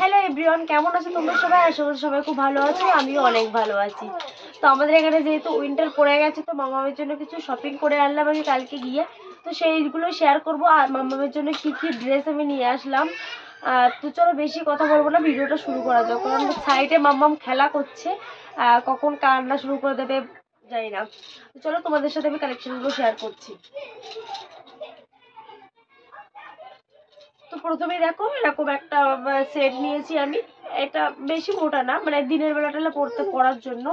Hello everyone, কেমন আছো তোমরা সবাই? আশা করি সবাই খুব ভালো আছো, আমিও অনেক ভালো আছি। তো আমাদের এখানে যেহেতু উইন্টার পড়ে গেছে, তো মামামের জন্য কিছু শপিং করে আনলাম আমি কালকে গিয়ে। তো সেইগুলো শেয়ার করব, আর মামামের জন্য কি কি ড্রেস আমি নিয়ে আসলাম। তো চলো বেশি কথা বলবো না, ভিডিওটা শুরু করা যাক। কারণ সাইডে মামাম খেলা করছে, কখন কান্না শুরু করে দেবে জানি না। তো চলো তোমাদের সাথে আমি কালেকশনগুলো শেয়ার করছি। তো প্রথমে দেখো এরকম একটা সেট নিয়েছি আমি। এটা বেশি মোটা না, মানে দিনের বেলাটা পরার জন্য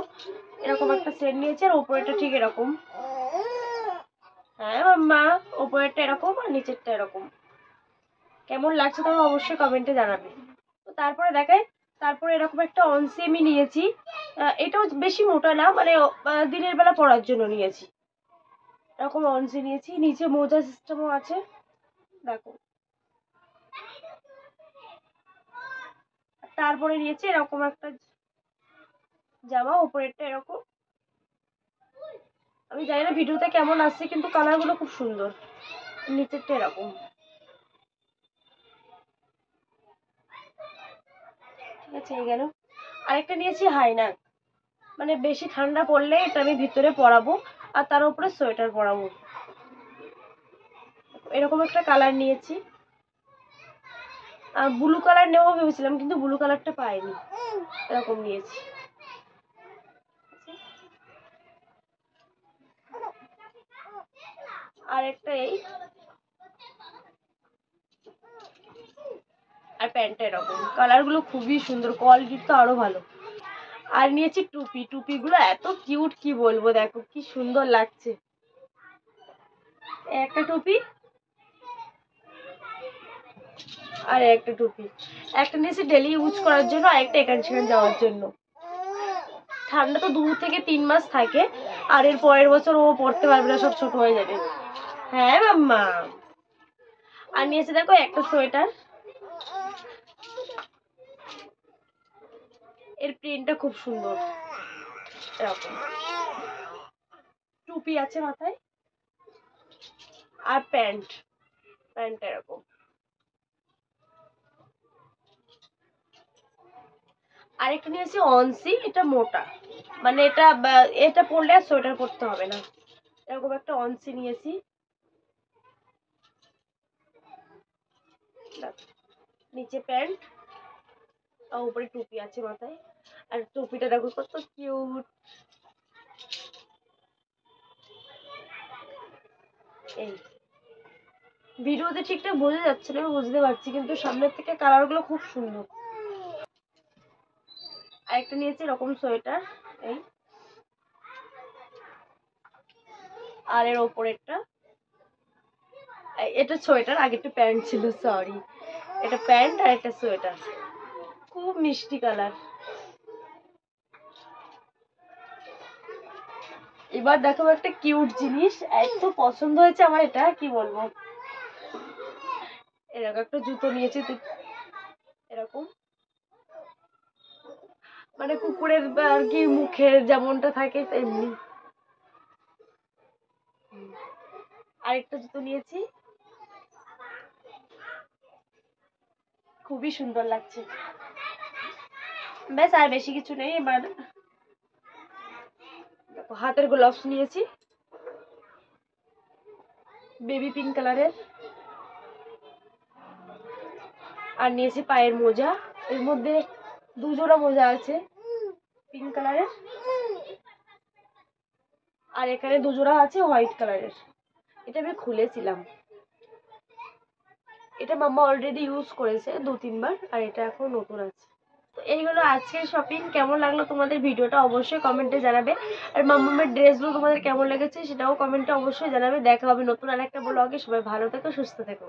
এরকম একটা সেট নিয়েছি। আর উপরেটা ঠিক এরকম, হ্যাঁ মাম্মা, উপরেরটা এরকম আর নিচেরটা এরকম। কেমন লাগছে তোমরা অবশ্যই কমেন্টে জানাবে। তো তারপরে দেখাই, তারপরে এরকম একটা অনসি আমি নিয়েছি। এটাও বেশি মোটা না, মানে দিনের বেলা পরার জন্য নিয়েছি। এরকম অনসি নিয়েছি, নিচে মোজা সিস্টেমও আছে দেখো। তারপরে নিয়েছি এরকম একটা জামা, উপরেরটা এরকম। আমি জানি না ভিডিওতে কেমন আসছে, কিন্তু কালারগুলো খুব সুন্দর। নিচেরটা এরকম, ঠিক আছে এই গেল। আরেকটা নিয়েছি হাইনাক, মানে বেশি ঠান্ডা পড়লে এটা আমি ভিতরে পরাবো, আর তার উপরে সোয়েটার পরাবো। এরকম একটা কালার নিয়েছি। আর ব্লু কালার নেবো ভেবেছিলাম, কিন্তু ব্লু কালারটা পাইনি, এরকম নিয়েছি। আর একটা এই, আর প্যান্টটা এরকম। কালারগুলো খুবই সুন্দর, কোয়ালিটি তো আরো ভালো। আর নিয়েছি টুপি, টুপিগুলো এত কিউট কি বলবো, দেখো কি সুন্দর লাগছে। একটা টুপি আর একটা টুপি, একটা নিয়েছি ডেলি ইউজ করার জন্য, আর একটা এখান সেখান যাওয়ার জন্য। ঠান্ডা তো 2 থেকে 3 মাস থাকে, আর এর পরের বছর ও পড়তে পারবে না, সব ছোট হয়ে যাবে। হ্যাঁ মাম্মা। আর নিয়েছে দেখো একটা সোয়েটার, এর প্রিন্টটা খুব সুন্দর। এরকম টুপি আছে মাথায়, আর প্যান্ট এরকম। আরেকটা নিয়েছি অনসি, এটা মোটা, মানে এটা পরলে আর সোয়েটার পরতে হবে না। এরকম একটা অনসি নিয়েছি, নিচে প্যান্ট আর উপরে টুপি আছে মাথায়। আর টুপিটা দেখো কত কিউট। এই ভিডিওতে ঠিকঠাক বোঝা যাচ্ছে না, আমি বুঝতে পারছি, কিন্তু সামনের থেকে কালারগুলো খুব সুন্দর। আরেকটা নিয়েছি এরকম সোয়েটার, এই। আর এর ওপরেরটা, এটা সোয়েটার, আগেরটা প্যান্ট ছিল, সরি। এটা প্যান্ট আর একটা সোয়েটার, খুব মিষ্টি কালার। এবার দেখো একটা কিউট জিনিস, এত পছন্দ হয়েছে আমার, এটা কি বলবো। এরকম একটা জুতো নিয়েছি এরকম, মানে কুকুরের আর কি মুখের যেমনটা থাকে তেমনি। আরেকটা জুতো নিয়েছি, খুবই সুন্দর লাগছে। ব্যাস, আর বেশি কিছু নেই। এবার হাতের গ্লাভস নিয়েছি বেবি পিঙ্ক কালারের, আর নিয়েছি পায়ের মোজা। এর মধ্যে 2 জোড়া মোজা আছে পিঙ্ক কালারের, আর এখানে 2 জোড়া আছে হোয়াইট কালারের। এটা আমি খুলেছিলাম, এটা মাম্মা অলরেডি ইউজ করেছে 2-3 বার, আর এটা এখন নতুন আছে। তো এই হলো আজকের শপিং। কেমন লাগলো তোমাদের ভিডিওটা অবশ্যই কমেন্টে জানাবে, আর মাম্মামের ড্রেসগুলো তোমাদের কেমন লেগেছে সেটাও কমেন্টে অবশ্যই জানাবে। দেখা হবে নতুন আরেকটা ব্লগে। সবাই ভালো থেকো, সুস্থ থেকো।